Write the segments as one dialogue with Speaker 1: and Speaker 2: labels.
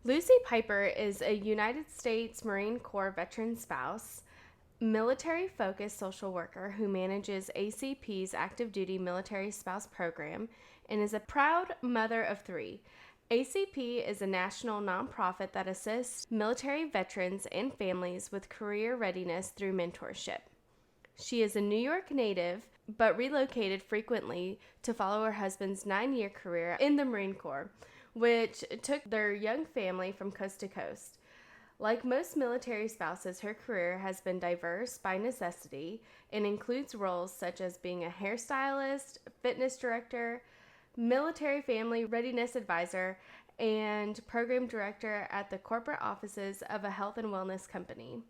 Speaker 1: Lucie Piper is a United States Marine Corps veteran spouse, military-focused social worker who manages ACP's active duty military spouse program and is a proud mother of three. ACP is a national nonprofit that assists military veterans and families with career readiness through mentorship. She is a New York native, but relocated frequently to follow her husband's 9-year career in the Marine Corps, which took their young family from coast to coast. Like most military spouses, her career has been diverse by necessity and includes roles such as being a hairstylist, fitness director, military family readiness advisor, and program director at the corporate offices of a health and wellness company.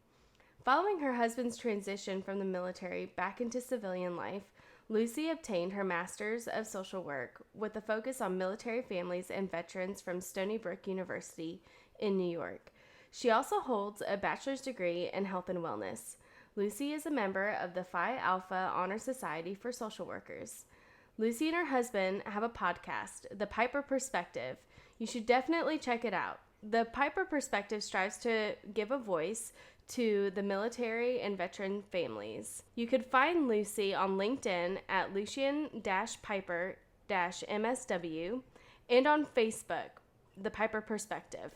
Speaker 1: Following her husband's transition from the military back into civilian life, Lucie obtained her Master's of Social Work with a focus on military families and veterans from Stony Brook University in New York. She also holds a bachelor's degree in health and wellness. Lucie is a member of the Phi Alpha Honor Society for Social Workers. Lucie and her husband have a podcast, The Piper Perspective. You should definitely check it out. The Piper Perspective strives to give a voice to the military and veteran families. You could find Lucie on LinkedIn at Lucian-Piper-MSW and on Facebook, The Piper Perspective.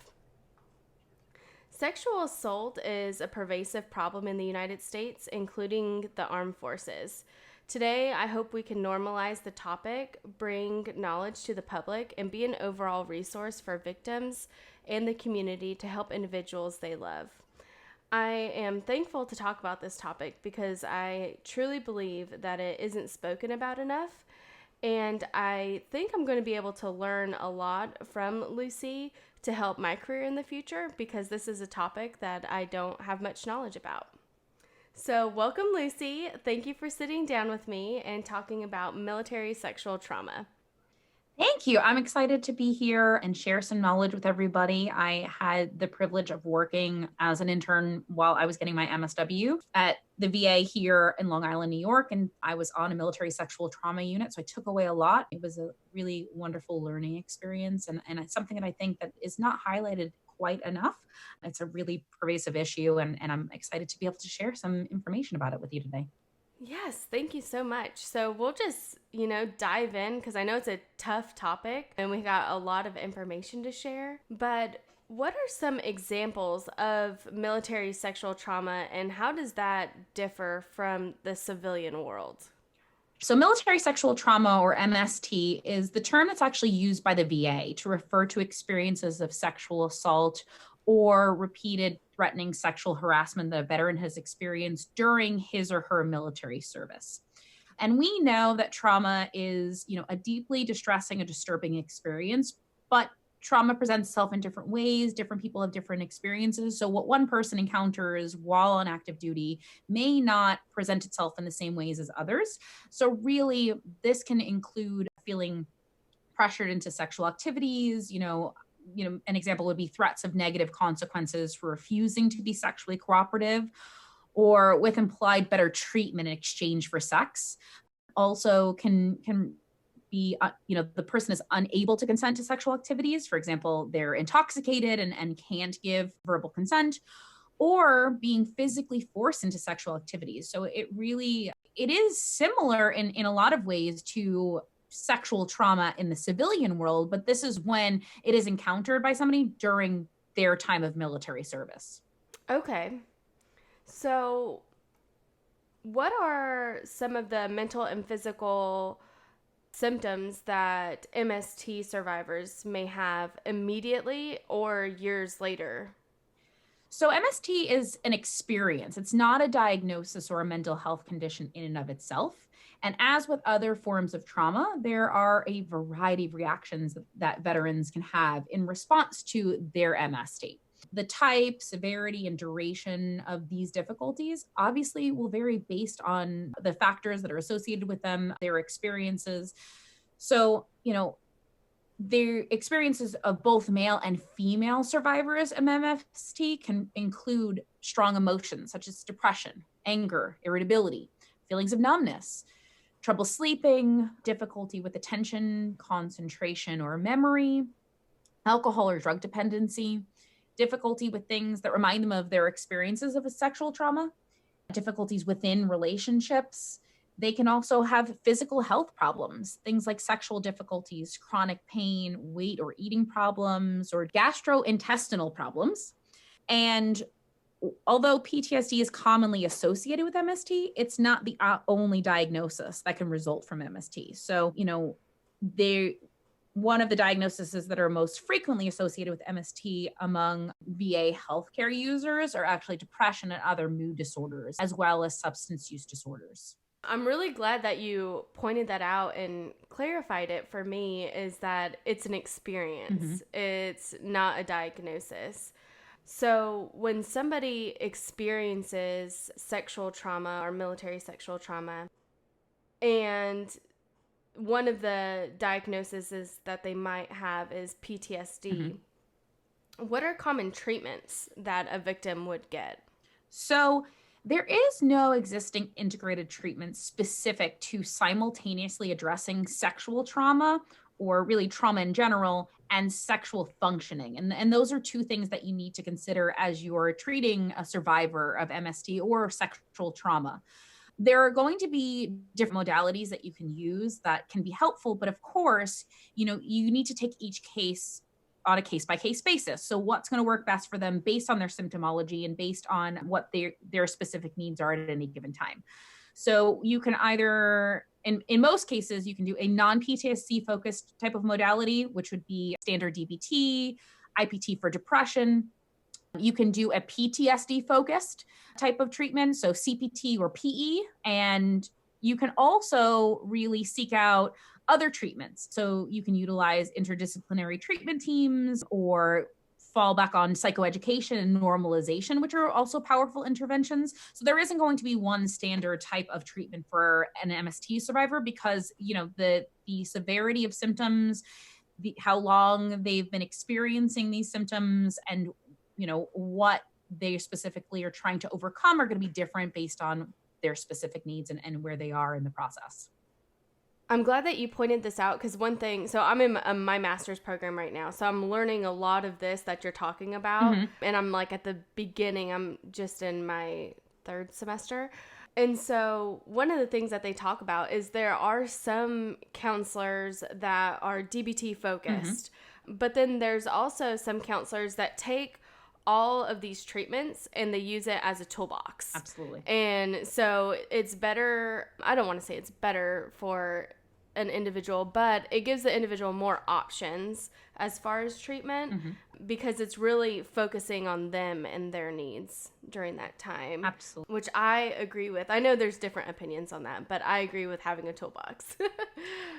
Speaker 1: Sexual assault is a pervasive problem in the United States, including the armed forces. Today, I hope we can normalize the topic, bring knowledge to the public, and be an overall resource for victims and the community to help individuals they love. I am thankful to talk about this topic because I truly believe that it isn't spoken about enough, and I think I'm going to be able to learn a lot from Lucie to help my career in the future because this is a topic that I don't have much knowledge about. So welcome, Lucie. Thank you for sitting down with me and talking about military sexual trauma.
Speaker 2: Thank you. I'm excited to be here and share some knowledge with everybody. I had the privilege of working as an intern while I was getting my MSW at the VA here in Long Island, New York, and I was on a military sexual trauma unit. So I took away a lot. It was a really wonderful learning experience, and it's something that I think that is not highlighted quite enough. It's a really pervasive issue, and I'm excited to be able to share some information about it with you today.
Speaker 1: Yes, thank you so much. So we'll just, dive in because I know it's a tough topic and we got a lot of information to share. But what are some examples of military sexual trauma and how does that differ from the civilian world?
Speaker 2: So military sexual trauma, or MST, is the term that's actually used by the VA to refer to experiences of sexual assault or repeated threatening sexual harassment that a veteran has experienced during his or her military service. And we know that trauma is, a deeply distressing and disturbing experience, but trauma presents itself in different ways. Different people have different experiences. So what one person encounters while on active duty may not present itself in the same ways as others. So really, this can include feeling pressured into sexual activities, an example would be threats of negative consequences for refusing to be sexually cooperative, or with implied better treatment in exchange for sex. Also can be, the person is unable to consent to sexual activities. For example, they're intoxicated and can't give verbal consent, or being physically forced into sexual activities. So it is similar in a lot of ways to sexual trauma in the civilian world, but this is when it is encountered by somebody during their time of military service.
Speaker 1: Okay. So what are some of the mental and physical symptoms that MST survivors may have immediately or years later?
Speaker 2: So MST is an experience. It's not a diagnosis or a mental health condition in and of itself. And as with other forms of trauma, there are a variety of reactions that veterans can have in response to their MS state. The type, severity, and duration of these difficulties obviously will vary based on the factors that are associated with them, their experiences. So, the experiences of both male and female survivors of MST can include strong emotions such as depression, anger, irritability, feelings of numbness, trouble sleeping, difficulty with attention, concentration, or memory, alcohol or drug dependency, difficulty with things that remind them of their experiences of a sexual trauma, difficulties within relationships. They can also have physical health problems, things like sexual difficulties, chronic pain, weight or eating problems, or gastrointestinal problems. And although PTSD is commonly associated with MST, it's not the only diagnosis that can result from MST. So, one of the diagnoses that are most frequently associated with MST among VA healthcare users are actually depression and other mood disorders, as well as substance use disorders.
Speaker 1: I'm really glad that you pointed that out and clarified it for me, is that it's an experience. It's not a diagnosis. So when somebody experiences sexual trauma or military sexual trauma, and one of the diagnoses that they might have is PTSD, what are common treatments that a victim would get?
Speaker 2: So there is no existing integrated treatment specific to simultaneously addressing sexual trauma, or really trauma in general, and sexual functioning. And those are two things that you need to consider as you're treating a survivor of MST or sexual trauma. There are going to be different modalities that you can use that can be helpful, but of course, you need to take each case on a case-by-case basis. So what's going to work best for them based on their symptomology and based on what their specific needs are at any given time. So you can either, in most cases, you can do a non-PTSD focused type of modality, which would be standard DBT, IPT for depression. You can do a PTSD focused type of treatment, so CPT or PE, and you can also really seek out other treatments. So you can utilize interdisciplinary treatment teams or fall back on psychoeducation and normalization, which are also powerful interventions. So there isn't going to be one standard type of treatment for an MST survivor because, the severity of symptoms, how long they've been experiencing these symptoms, and, what they specifically are trying to overcome are going to be different based on their specific needs and where they are in the process.
Speaker 1: I'm glad that you pointed this out, because one thing, so I'm in my master's program right now, so I'm learning a lot of this that you're talking about, and I'm like at the beginning, I'm just in my third semester. And so one of the things that they talk about is there are some counselors that are DBT focused, but then there's also some counselors that take all of these treatments and they use it as a toolbox.
Speaker 2: Absolutely.
Speaker 1: And so it's better, I don't want to say it's better for an individual, but it gives the individual more options as far as treatment because it's really focusing on them and their needs during that time.
Speaker 2: Absolutely.
Speaker 1: Which I agree with. I know there's different opinions on that, but I agree with having a toolbox.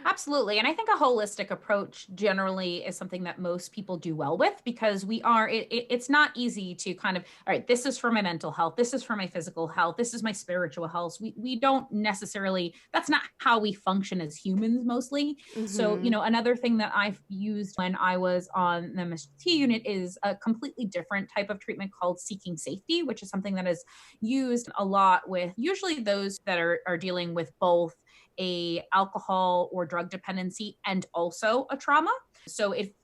Speaker 2: Absolutely. And I think a holistic approach generally is something that most people do well with, because it's not easy to kind of, all right, this is for my mental health, this is for my physical health, this is my spiritual health. We don't necessarily, that's not how we function as humans mostly. So, another thing that I've used when I was on the MST unit is a completely different type of treatment called seeking safety, which is something that is used a lot with usually those that are dealing with both a alcohol or drug dependency and also a trauma. So it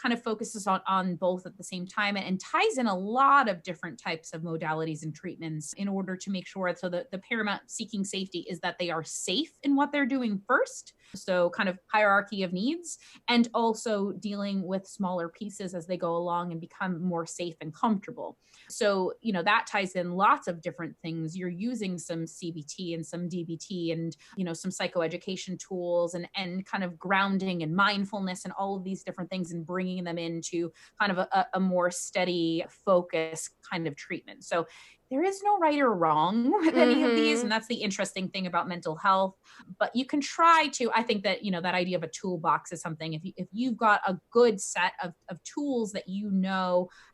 Speaker 2: kind of focuses on both at the same time and ties in a lot of different types of modalities and treatments in order to make sure. So the paramount seeking safety is that they are safe in what they're doing first. So kind of hierarchy of needs, and also dealing with smaller pieces as they go along and become more safe and comfortable. So, that ties in lots of different things. You're using some CBT and some DBT and, some psychoeducation tools and kind of grounding and mindfulness and all of these different things, and bringing them into kind of a more steady focus kind of treatment. So there is no right or wrong with any of these. And that's the interesting thing about mental health. But you can try to, I think that, that idea of a toolbox is something, if you've got a good set of tools that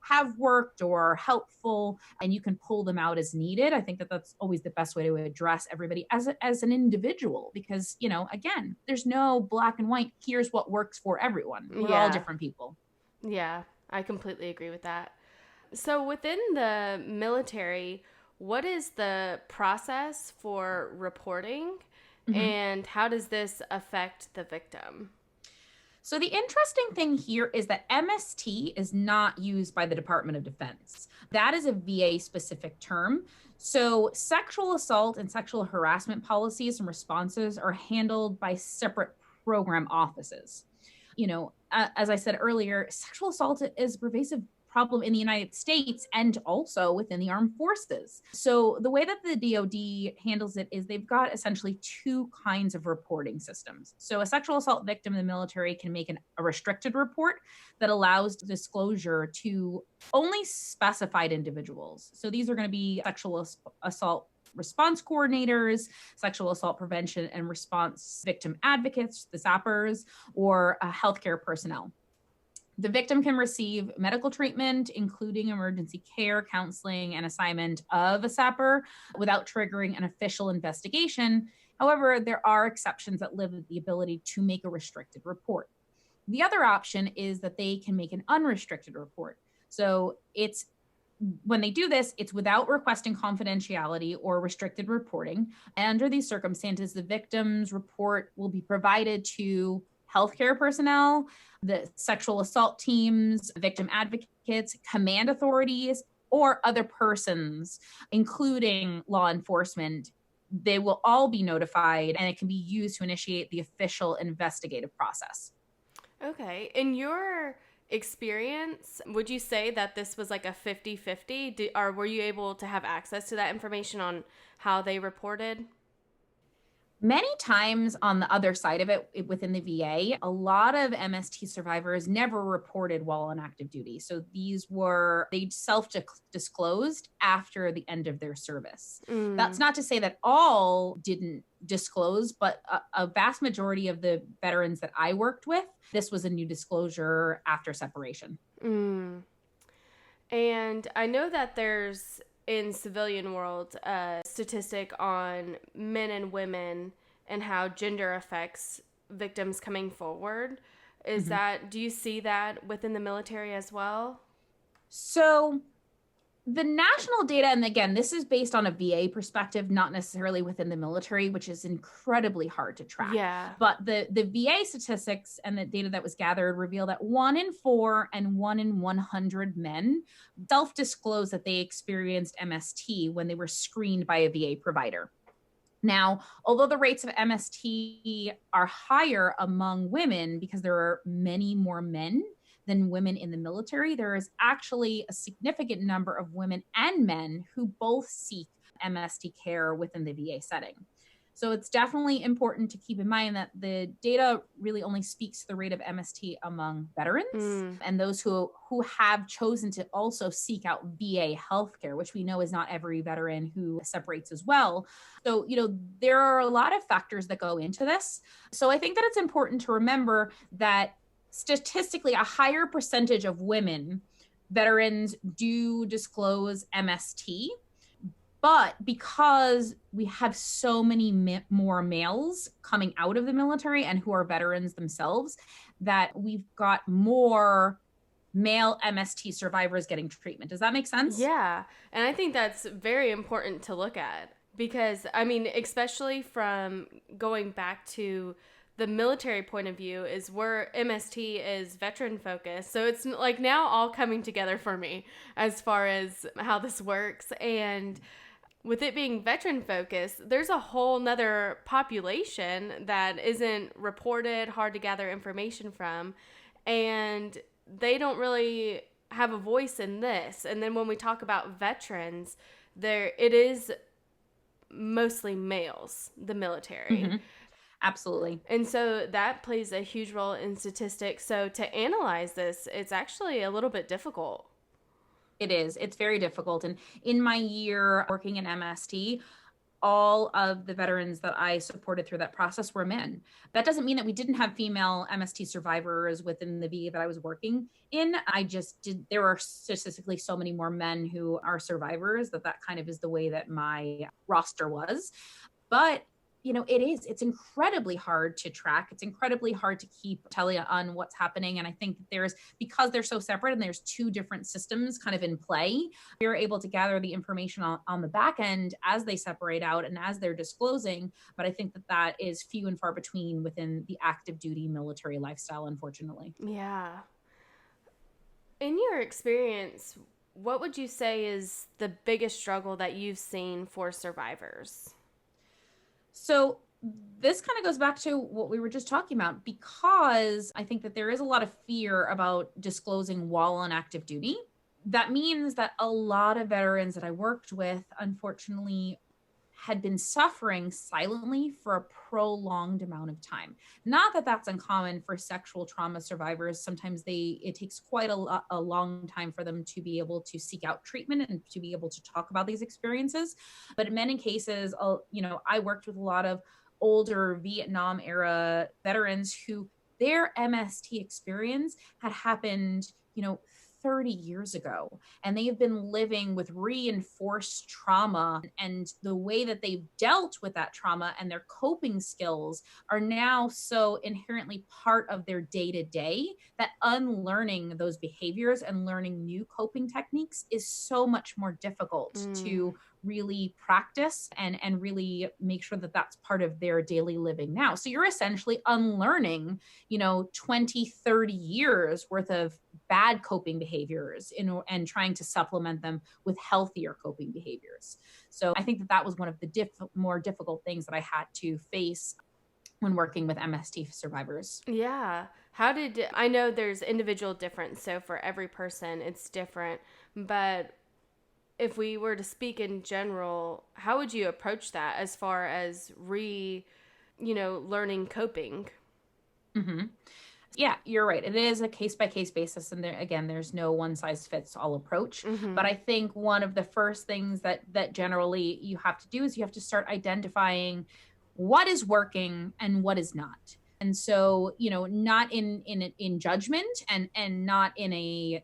Speaker 2: have worked or helpful, and you can pull them out as needed, I think that that's always the best way to address everybody as an individual, because, again, there's no black and white, here's what works for everyone. We're all different people.
Speaker 1: Yeah, I completely agree with that. So within the military, what is the process for reporting, and how does this affect the victim?
Speaker 2: So the interesting thing here is that MST is not used by the Department of Defense. That is a VA specific term. So sexual assault and sexual harassment policies and responses are handled by separate program offices. As I said earlier, sexual assault is a pervasive problem in the United States and also within the armed forces. So the way that the DoD handles it is they've got essentially two kinds of reporting systems. So a sexual assault victim in the military can make a restricted report that allows disclosure to only specified individuals. So these are going to be sexual assault response coordinators, sexual assault prevention and response victim advocates, the SAPers, or healthcare personnel. The victim can receive medical treatment, including emergency care, counseling, and assignment of a SAPer without triggering an official investigation. However, there are exceptions that limit the ability to make a restricted report. The other option is that they can make an unrestricted report. So when they do this, it's without requesting confidentiality or restricted reporting. And under these circumstances, the victim's report will be provided to healthcare personnel, the sexual assault teams, victim advocates, command authorities, or other persons, including law enforcement. They will all be notified, and it can be used to initiate the official investigative process.
Speaker 1: Okay. In your experience, would you say that this was like a 50-50? Or were you able to have access to that information on how they reported?
Speaker 2: Many times on the other side of it within the VA, a lot of MST survivors never reported while on active duty. So they self-disclosed after the end of their service. That's not to say that all didn't disclose, but a vast majority of the veterans that I worked with, this was a new disclosure after separation.
Speaker 1: And I know that there's in civilian world a statistic on men and women and how gender affects victims coming forward. Do you see that within the military as well?
Speaker 2: So the national data, and again, this is based on a VA perspective, not necessarily within the military, which is incredibly hard to track.
Speaker 1: Yeah.
Speaker 2: But the VA statistics and the data that was gathered reveal that 1 in 4 and 1 in 100 men self-disclosed that they experienced MST when they were screened by a VA provider. Now, although the rates of MST are higher among women because there are many more men than women in the military, there is actually a significant number of women and men who both seek MST care within the VA setting. So it's definitely important to keep in mind that the data really only speaks to the rate of MST among veterans and those who have chosen to also seek out VA healthcare, which we know is not every veteran who separates as well. So, there are a lot of factors that go into this. So I think that it's important to remember that statistically, a higher percentage of women veterans do disclose MST, but because we have so many more males coming out of the military and who are veterans themselves, that we've got more male MST survivors getting treatment. Does that make sense?
Speaker 1: Yeah. And I think that's very important to look at because, especially from going back to the military point of view is where MST is veteran focused. So it's like now all coming together for me as far as how this works. And with it being veteran focused, there's a whole nother population that isn't reported, hard to gather information from. And they don't really have a voice in this. And then when we talk about veterans, it is mostly males, the military.
Speaker 2: Mm-hmm. Absolutely.
Speaker 1: And so that plays a huge role in statistics. So to analyze this, it's actually a little bit difficult.
Speaker 2: It is. It's very difficult. And in my year working in MST, all of the veterans that I supported through that process were men. That doesn't mean that we didn't have female MST survivors within the VA that I was working in. There are statistically so many more men who are survivors that kind of is the way that my roster was. But it's incredibly hard to track. It's incredibly hard to keep tally on what's happening. And I think that because they're so separate and there's two different systems kind of in play, you're able to gather the information on the back end as they separate out and as they're disclosing. But I think that is few and far between within the active duty military lifestyle, unfortunately.
Speaker 1: Yeah. In your experience, what would you say is the biggest struggle that you've seen for survivors?
Speaker 2: So this kind of goes back to what we were just talking about, because I think that there is a lot of fear about disclosing while on active duty. That means that a lot of veterans that I worked with, unfortunately, had been suffering silently for a prolonged amount of time. Not that that's uncommon for sexual trauma survivors. Sometimes it takes quite a long time for them to be able to seek out treatment and to be able to talk about these experiences. But in many cases, I worked with a lot of older Vietnam era veterans who their MST experience had happened, 30 years ago, and they've been living with reinforced trauma, and the way that they've dealt with that trauma and their coping skills are now so inherently part of their day-to-day that unlearning those behaviors and learning new coping techniques is so much more difficult to really practice and really make sure that that's part of their daily living now. So you're essentially unlearning, 20, 30 years worth of bad coping behaviors and trying to supplement them with healthier coping behaviors. So I think that was one of the more difficult things that I had to face when working with MST survivors.
Speaker 1: Yeah. I know there's individual difference, so for every person it's different, but if we were to speak in general, how would you approach that as far as learning coping?
Speaker 2: Mm-hmm. Yeah, you're right. It is a case-by-case basis. And there's no one-size-fits-all approach.
Speaker 1: Mm-hmm.
Speaker 2: But I think one of the first things that generally you have to do is you have to start identifying what is working and what is not. And so, not in judgment and not in a,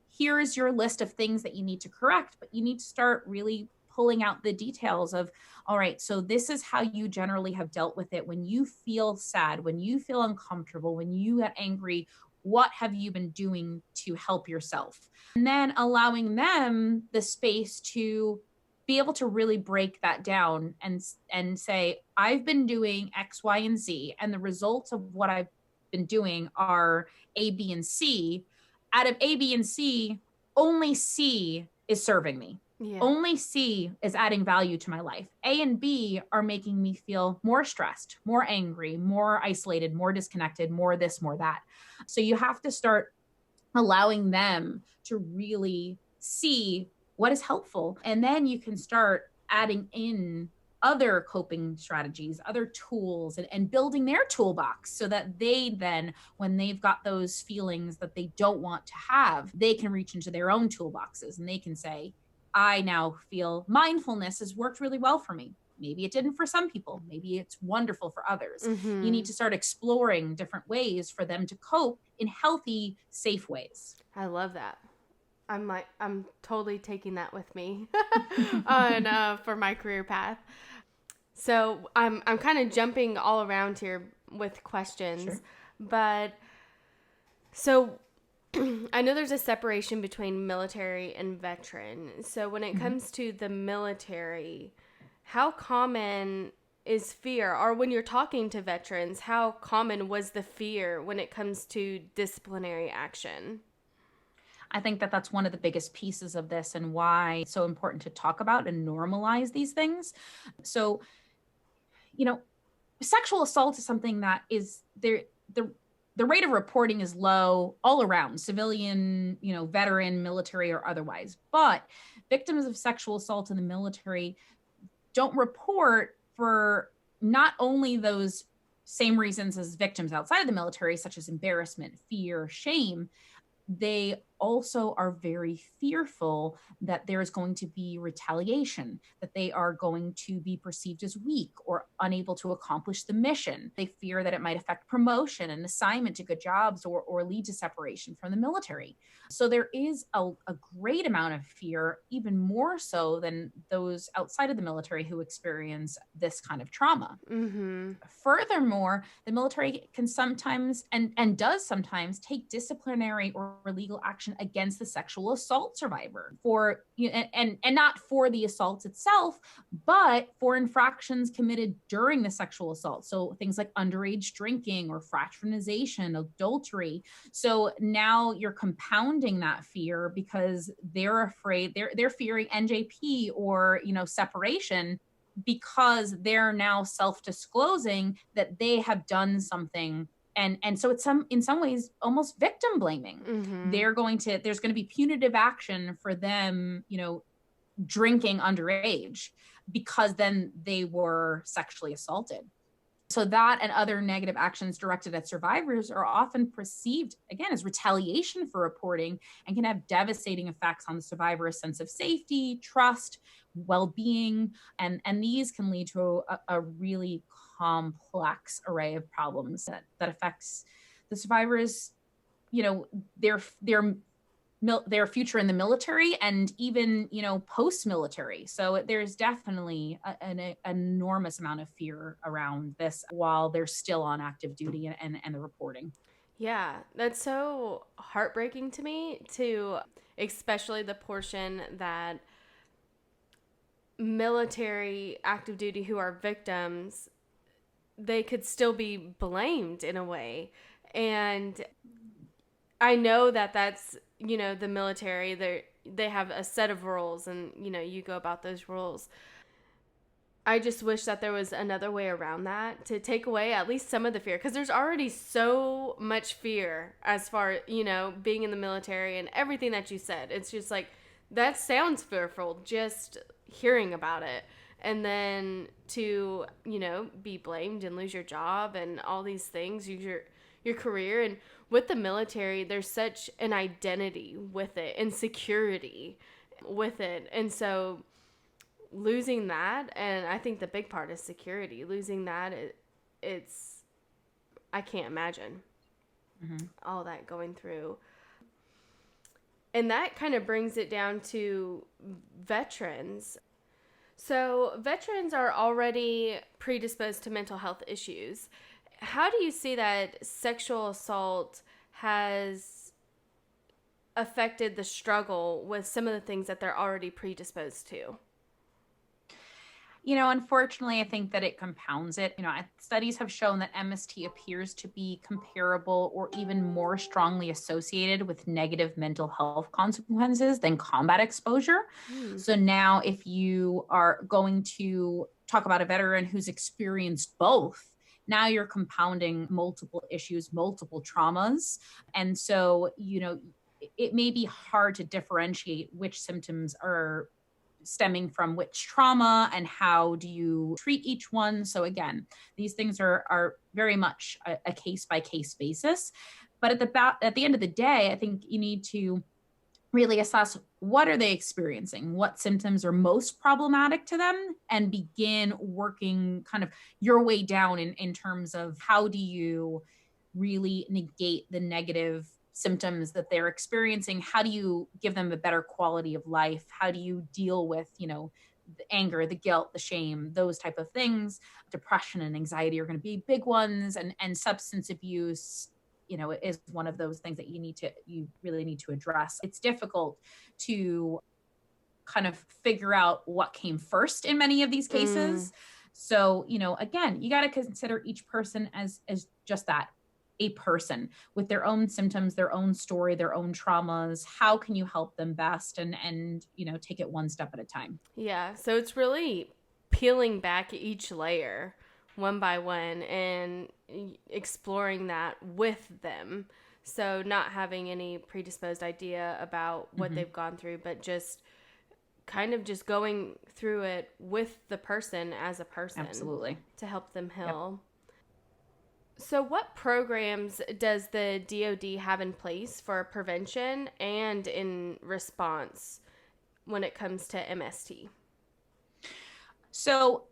Speaker 2: here is your list of things that you need to correct, but you need to start really pulling out the details of, all right, so this is how you generally have dealt with it. When you feel sad, when you feel uncomfortable, when you get angry, what have you been doing to help yourself? And then allowing them the space to be able to really break that down and say, I've been doing X, Y, and Z, and the results of what I've been doing are A, B, and C. Out of A, B, and C, only C is serving me.
Speaker 1: Yeah.
Speaker 2: Only C is adding value to my life. A and B are making me feel more stressed, more angry, more isolated, more disconnected, more this, more that. So you have to start allowing them to really see what is helpful. And then you can start adding in other coping strategies, other tools, and building their toolbox so that they then, when they've got those feelings that they don't want to have, they can reach into their own toolboxes and they can say, I now feel mindfulness has worked really well for me. Maybe it didn't for some people. Maybe it's wonderful for others.
Speaker 1: Mm-hmm.
Speaker 2: You need to start exploring different ways for them to cope in healthy, safe ways.
Speaker 1: I love that. I'm totally taking that with me for my career path. So I'm kind of jumping all around here with questions,
Speaker 2: Sure.
Speaker 1: But so I know there's a separation between military and veteran. So when it comes to the military, how common is fear? Or when you're talking to veterans, how common was the fear when it comes to disciplinary action?
Speaker 2: I think that that's one of the biggest pieces of this and why it's so important to talk about and normalize these things. So, sexual assault is something that is there. The rate of reporting is low all around, civilian, veteran, military, or otherwise. But victims of sexual assault in the military don't report for not only those same reasons as victims outside of the military, such as embarrassment, fear, shame. They also are very fearful that there is going to be retaliation, that they are going to be perceived as weak or unable to accomplish the mission. They fear that it might affect promotion and assignment to good jobs, or lead to separation from the military. So there is a great amount of fear, even more so than those outside of the military who experience this kind of trauma.
Speaker 1: Mm-hmm.
Speaker 2: Furthermore, the military can sometimes and does sometimes take disciplinary or legal action against the sexual assault survivor for and not for the assault itself, but for infractions committed during the sexual assault. So things like underage drinking or fraternization, adultery. So now you're compounding that fear because they're afraid, they're fearing NJP or separation, because they're now self-disclosing that they have done something. And so it's in some ways almost victim blaming.
Speaker 1: Mm-hmm.
Speaker 2: There's going to be punitive action for them, drinking underage, because then they were sexually assaulted. So that and other negative actions directed at survivors are often perceived, again, as retaliation for reporting, and can have devastating effects on the survivor's sense of safety, trust, well-being, and these can lead to a really complex array of problems that affects the survivors, their future in the military, and even post-military. So there's definitely an enormous amount of fear around this while they're still on active duty and the reporting.
Speaker 1: Yeah, that's so heartbreaking to me, to especially the portion that military active duty who are victims, they could still be blamed in a way. And I know that that's, the military, they have a set of rules, and, you go about those rules. I just wish that there was another way around that to take away at least some of the fear, because there's already so much fear as far, being in the military and everything that you said. It's just like, that sounds fearful just hearing about it. And then to, be blamed and lose your job and all these things, your career. And with the military, there's such an identity with it and security with it. And so losing that, and I think the big part is security, losing that, it's I can't imagine all that going through. And that kind of brings it down to veterans. So veterans are already predisposed to mental health issues. How do you see that sexual assault has affected the struggle with some of the things that they're already predisposed to?
Speaker 2: Unfortunately, I think that it compounds it. Studies have shown that MST appears to be comparable or even more strongly associated with negative mental health consequences than combat exposure. So now, if you are going to talk about a veteran who's experienced both, now you're compounding multiple issues, multiple traumas. And so, it may be hard to differentiate which symptoms are stemming from which trauma and how do you treat each one. So again, these things are very much a case by case basis. But at the end of the day, I think you need to really assess, what are they experiencing, what symptoms are most problematic to them, and begin working kind of your way down in terms of how do you really negate the negative symptoms that they're experiencing. How do you give them a better quality of life? How do you deal with, the anger, the guilt, the shame, those type of things? Depression and anxiety are going to be big ones, and substance abuse, is one of those things that you really need to address. It's difficult to kind of figure out what came first in many of these cases. So, again, you got to consider each person as just that, a person with their own symptoms, their own story, their own traumas. How can you help them best, and take it one step at a time?
Speaker 1: Yeah, so it's really peeling back each layer one by one and exploring that with them. So not having any predisposed idea about what they've gone through, but just kind of just going through it with the person as a person.
Speaker 2: Absolutely.
Speaker 1: To help them heal. So, what programs does the DoD have in place for prevention and in response when it comes to MST?
Speaker 2: So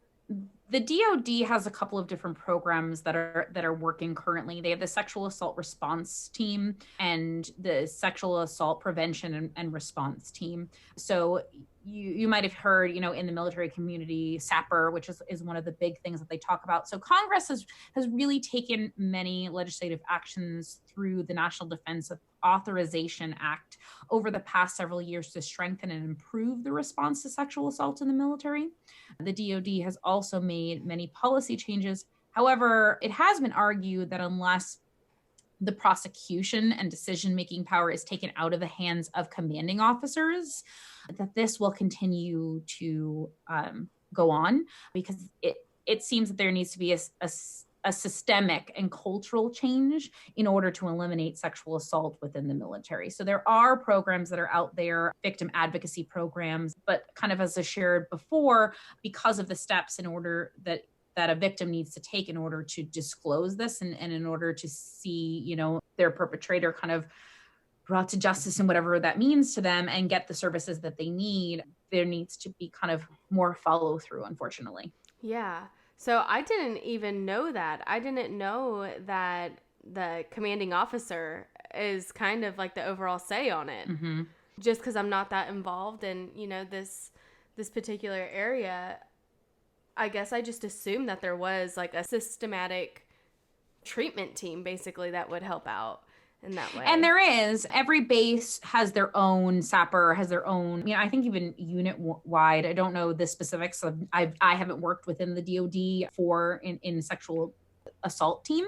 Speaker 2: the DoD has a couple of different programs that are working currently. They have the sexual assault response team and the sexual assault prevention and response team. So you might have heard, in the military community, SAPR, which is one of the big things that they talk about. So Congress has really taken many legislative actions through the National Defense Authorization Act over the past several years to strengthen and improve the response to sexual assault in the military. The DoD has also made many policy changes. However, it has been argued that unless the prosecution and decision-making power is taken out of the hands of commanding officers, that this will continue to go on, because it seems that there needs to be a systemic and cultural change in order to eliminate sexual assault within the military. So there are programs that are out there, victim advocacy programs, but kind of as I shared before, because of the steps in order that a victim needs to take in order to disclose this and in order to see, their perpetrator kind of brought to justice and whatever that means to them and get the services that they need, there needs to be kind of more follow through, unfortunately.
Speaker 1: Yeah. So I didn't even know that. I didn't know that the commanding officer is kind of like the overall say on it.
Speaker 2: Mm-hmm.
Speaker 1: Just because I'm not that involved in, this particular area, I guess I just assumed that there was like a systematic treatment team basically that would help out in that way.
Speaker 2: And there is. Every base has their own SAPR, has their own, I think even unit wide. I don't know the specifics. I haven't worked within the DoD in sexual assault team.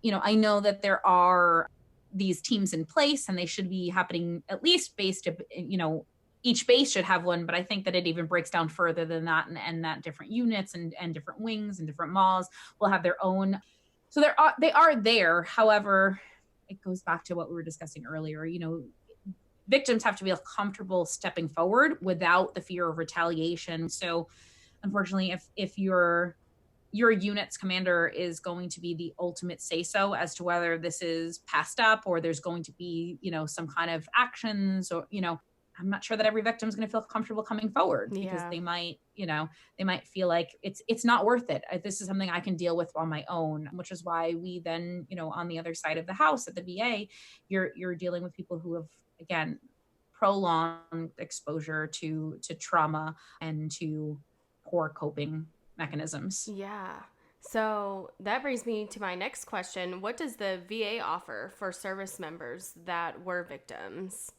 Speaker 2: I know that there are these teams in place and they should be happening at least based, each base should have one, but I think that it even breaks down further than that, and that different units and different wings and different malls will have their own. So they are there. However, it goes back to what we were discussing earlier. Victims have to be comfortable stepping forward without the fear of retaliation. So unfortunately, if your unit's commander is going to be the ultimate say-so as to whether this is passed up or there's going to be, some kind of actions, or, I'm not sure that every victim is going to feel comfortable coming forward, because they might feel like it's not worth it. This is something I can deal with on my own, which is why we then, on the other side of the house at the VA, you're dealing with people who have, again, prolonged exposure to trauma and to poor coping mechanisms.
Speaker 1: Yeah. So that brings me to my next question. What does the VA offer for service members that were victims?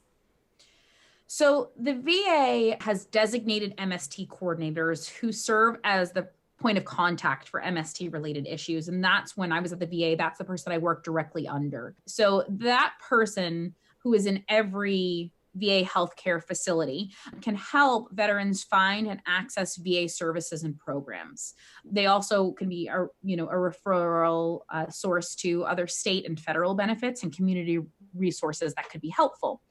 Speaker 2: So the VA has designated MST coordinators who serve as the point of contact for MST related issues. And that's when I was at the VA, that's the person I worked directly under. So that person, who is in every VA healthcare facility, can help veterans find and access VA services and programs. They also can be a referral source to other state and federal benefits and community resources that could be helpful.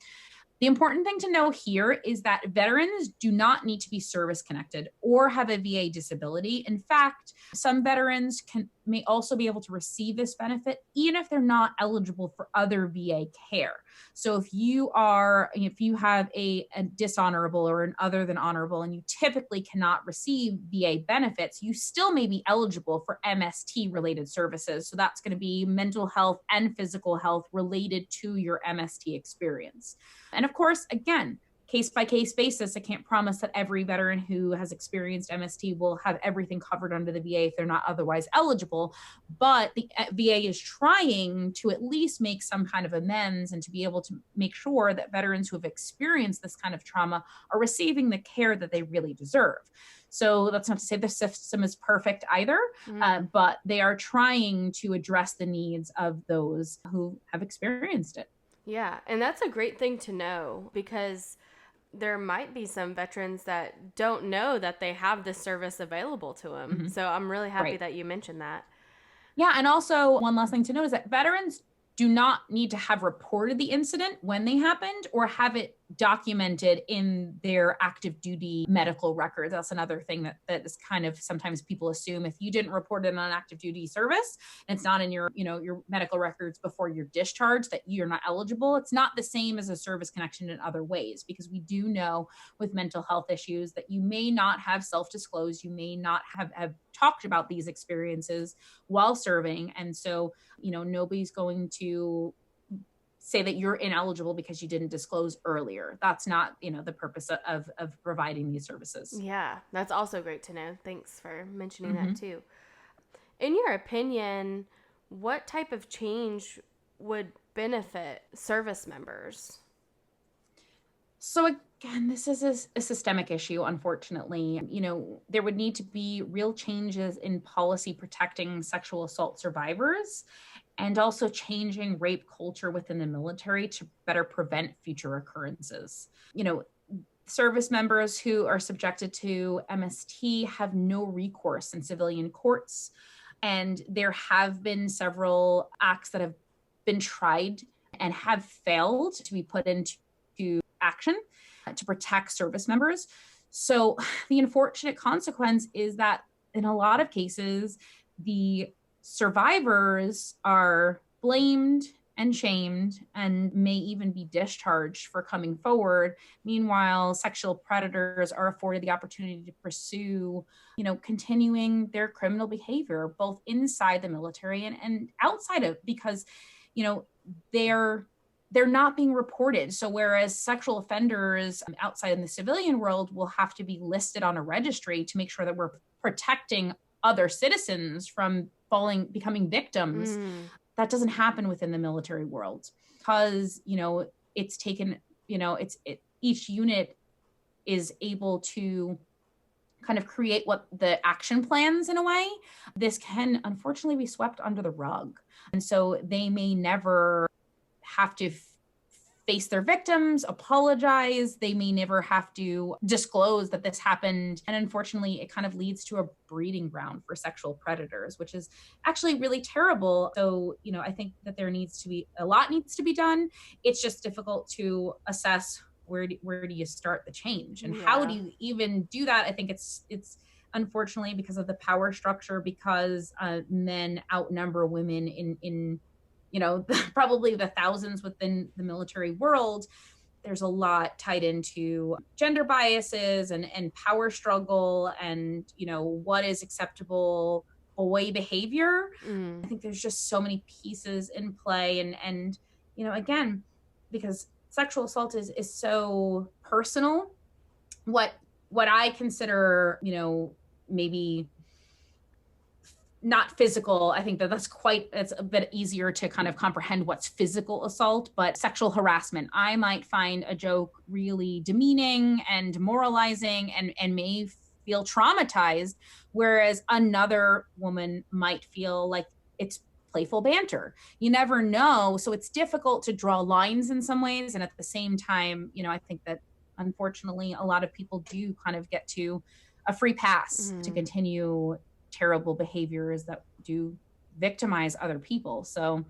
Speaker 2: The important thing to know here is that veterans do not need to be service connected or have a VA disability. In fact, some veterans may also be able to receive this benefit even if they're not eligible for other VA care. So if you have a dishonorable or an other than honorable and you typically cannot receive VA benefits, you still may be eligible for MST related services. So that's going to be mental health and physical health related to your MST experience. And of course, again, case by case basis, I can't promise that every veteran who has experienced MST will have everything covered under the VA if they're not otherwise eligible. But the VA is trying to at least make some kind of amends and to be able to make sure that veterans who have experienced this kind of trauma are receiving the care that they really deserve. So that's not to say the system is perfect either, but they are trying to address the needs of those who have experienced it.
Speaker 1: Yeah, and that's a great thing to know, because there might be some veterans that don't know that they have this service available to them. Mm-hmm. So I'm really happy that you mentioned that.
Speaker 2: Yeah, and also one last thing to note is that veterans do not need to have reported the incident when they happened or have it documented in their active duty medical records. That's another thing that is kind of sometimes people assume if you didn't report it on active duty service and it's not in your, your medical records before you're discharged, that you're not eligible. It's not the same as a service connection in other ways, because we do know with mental health issues that you may not have self-disclosed, you may not have talked about these experiences while serving. And so, nobody's going to say that you're ineligible because you didn't disclose earlier. That's not, the purpose of providing these services.
Speaker 1: Yeah, that's also great to know. Thanks for mentioning
Speaker 2: Mm-hmm.
Speaker 1: that too. In your opinion, what type of change would benefit service members?
Speaker 2: So again, this is a systemic issue, unfortunately. There would need to be real changes in policy protecting sexual assault survivors, and also changing rape culture within the military to better prevent future occurrences. Service members who are subjected to MST have no recourse in civilian courts. And there have been several acts that have been tried and have failed to be put into action to protect service members. So the unfortunate consequence is that in a lot of cases, the survivors are blamed and shamed and may even be discharged for coming forward. Meanwhile, sexual predators are afforded the opportunity to pursue, continuing their criminal behavior, both inside the military and outside of, because, they're not being reported. So whereas sexual offenders outside in the civilian world will have to be listed on a registry to make sure that we're protecting other citizens from becoming victims, that doesn't happen within the military world, because, it's taken, each unit is able to kind of create what the action plans in a way. This can unfortunately be swept under the rug. And so they may never have to face their victims, apologize. They may never have to disclose that this happened. And unfortunately, it kind of leads to a breeding ground for sexual predators, which is actually really terrible. So, I think that a lot needs to be done. It's just difficult to assess where do you start the change, and how do you even do that? I think it's unfortunately because of the power structure, because men outnumber women in probably the thousands within the military world. There's a lot tied into gender biases and power struggle and, what is acceptable boy behavior. I think there's just so many pieces in play. And again, because sexual assault is so personal, what I consider, maybe not physical. I think it's a bit easier to kind of comprehend what's physical assault, but sexual harassment, I might find a joke really demeaning and demoralizing and may feel traumatized, whereas another woman might feel like it's playful banter. You never know. So it's difficult to draw lines in some ways. And at the same time, I think that unfortunately, a lot of people do kind of get to a free pass to continue terrible behaviors that do victimize other people. So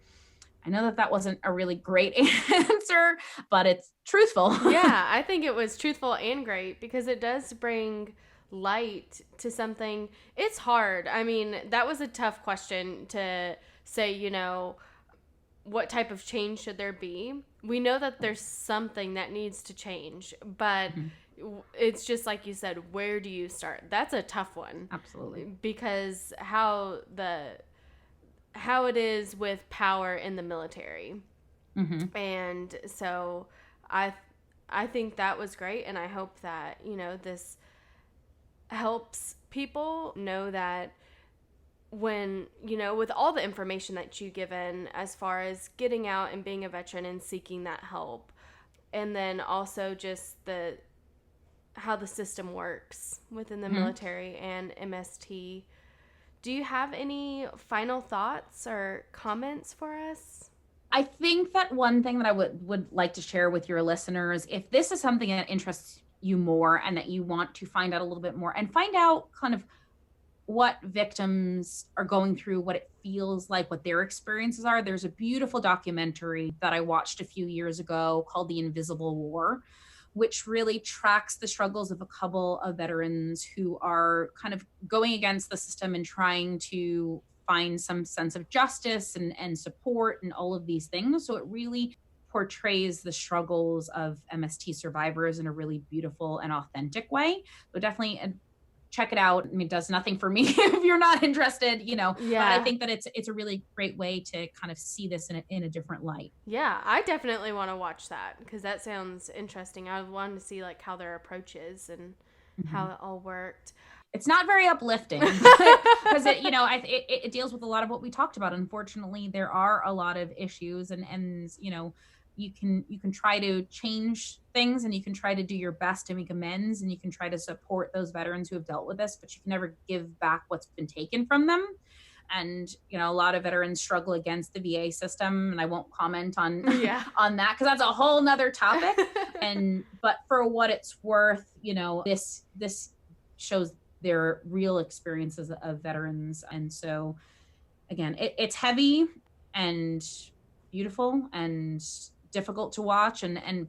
Speaker 2: I know that wasn't a really great answer, but it's truthful.
Speaker 1: Yeah, I think it was truthful and great, because it does bring light to something. It's hard. I mean, that was a tough question to say, what type of change should there be? We know that there's something that needs to change, but it's just like you said, where do you start? That's a tough one.
Speaker 2: Absolutely.
Speaker 1: Because how it is with power in the military. And so I think that was great, and I hope that, this helps people know that when, with all the information that you've given as far as getting out and being a veteran and seeking that help, and then also just how the system works within the military and MST. Do you have any final thoughts or comments for us?
Speaker 2: I think that one thing that I would like to share with your listeners, if this is something that interests you more and that you want to find out a little bit more and find out kind of what victims are going through, what it feels like, what their experiences are, there's a beautiful documentary that I watched a few years ago called The Invisible War. which really tracks the struggles of a couple of veterans who are kind of going against the system and trying to find some sense of justice and support and all of these things. So it really portrays the struggles of MST survivors in a really beautiful and authentic way. So definitely check it out. I mean, it does nothing for me if you're not interested, but I
Speaker 1: Yeah.
Speaker 2: think that it's a really great way to kind of see this in a different light.
Speaker 1: Yeah, I definitely want to watch that because that sounds interesting. I wanted to see like how their approach is and
Speaker 2: Mm-hmm.
Speaker 1: how it all worked.
Speaker 2: It's not very uplifting because it deals with a lot of what we talked about. Unfortunately, there are a lot of issues, and you can try to change things, and you can try to do your best to make amends, and you can try to support those veterans who have dealt with this, but you can never give back what's been taken from them. And a lot of veterans struggle against the VA system, and I won't comment on
Speaker 1: Yeah.
Speaker 2: on that because that's a whole nother topic. But for what it's worth, this shows their real experiences of veterans. And so again, it's heavy and beautiful and difficult to watch,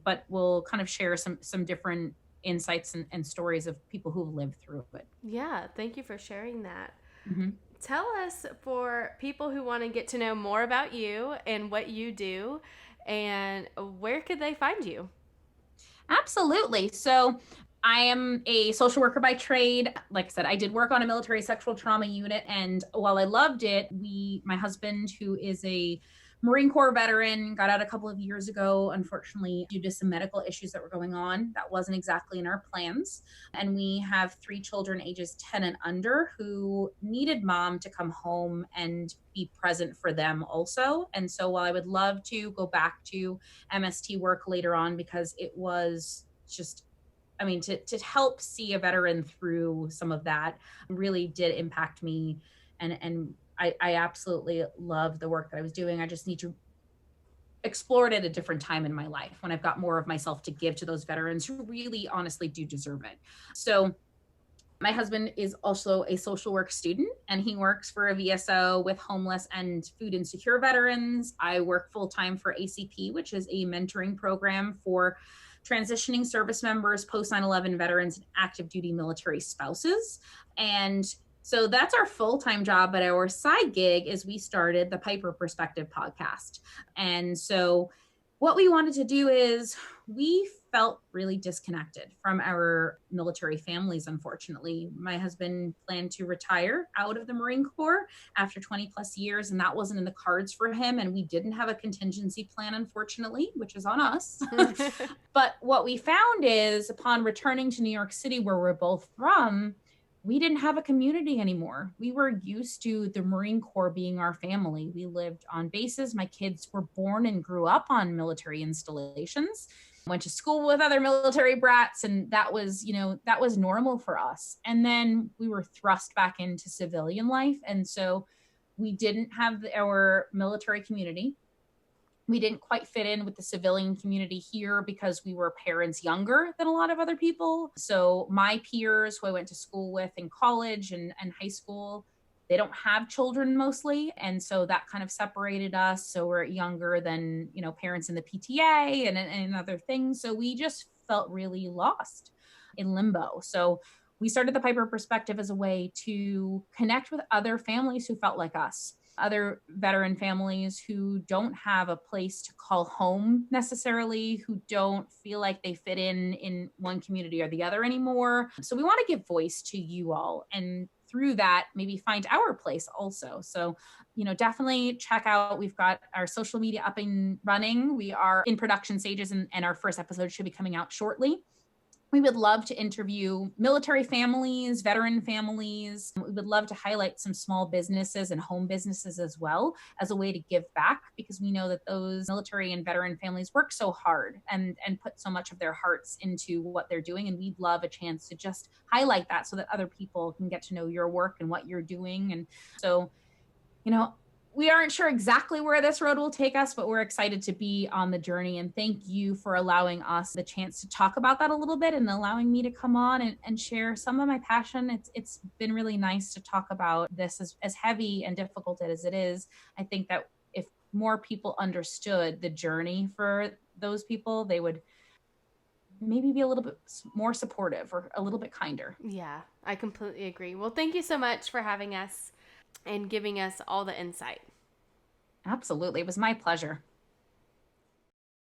Speaker 2: but we'll kind of share some different insights and stories of people who've lived through it.
Speaker 1: Yeah, thank you for sharing that.
Speaker 2: Mm-hmm.
Speaker 1: Tell us, for people who want to get to know more about you and what you do, and where could they find you?
Speaker 2: Absolutely. So I am a social worker by trade. Like I said, I did work on a military sexual trauma unit. And while I loved it, my husband, who is a Marine Corps veteran, got out a couple of years ago, unfortunately, due to some medical issues that were going on. That wasn't exactly in our plans. And we have 3 children ages 10 and under who needed mom to come home and be present for them also. And so while I would love to go back to MST work later on, because it was just, I mean, to help see a veteran through some of that really did impact me. And I absolutely love the work that I was doing. I just need to explore it at a different time in my life when I've got more of myself to give to those veterans who really honestly do deserve it. So my husband is also a social work student, and he works for a VSO with homeless and food insecure veterans. I work full time for ACP, which is a mentoring program for transitioning service members, post 9/11 veterans, and active duty military spouses. And so that's our full time job. But our side gig is we started the Piper Perspective podcast. And so what we wanted to do is we felt really disconnected from our military families. Unfortunately, my husband planned to retire out of the Marine Corps after 20 plus years, and that wasn't in the cards for him. And we didn't have a contingency plan, unfortunately, which is on us. But what we found is upon returning to New York City, where we're both from, we didn't have a community anymore. We were used to the Marine Corps being our family. We lived on bases. My kids were born and grew up on military installations, went to school with other military brats, and that was normal for us. And then we were thrust back into civilian life. And so we didn't have our military community. We didn't quite fit in with the civilian community here because we were parents younger than a lot of other people. So my peers who I went to school with in college and high school, they don't have children mostly. And so that kind of separated us. So we're younger than, parents in the PTA and other things. So we just felt really lost in limbo. So we started the Piper Perspective as a way to connect with other families who felt like us, other veteran families who don't have a place to call home necessarily, who don't feel like they fit in one community or the other anymore. So we want to give voice to you all, and through that, maybe find our place also. So, definitely check out, we've got our social media up and running. We are in production stages, and our first episode should be coming out shortly. We would love to interview military families, veteran families. We would love to highlight some small businesses and home businesses as well as a way to give back, because we know that those military and veteran families work so hard and put so much of their hearts into what they're doing. And we'd love a chance to just highlight that so that other people can get to know your work and what you're doing. And so, we aren't sure exactly where this road will take us, but we're excited to be on the journey. And thank you for allowing us the chance to talk about that a little bit and allowing me to come on and share some of my passion. It's been really nice to talk about this as heavy and difficult as it is. I think that if more people understood the journey for those people, they would maybe be a little bit more supportive or a little bit kinder.
Speaker 1: Yeah, I completely agree. Well, thank you so much for having us and giving us all the insight.
Speaker 2: Absolutely. It was my pleasure.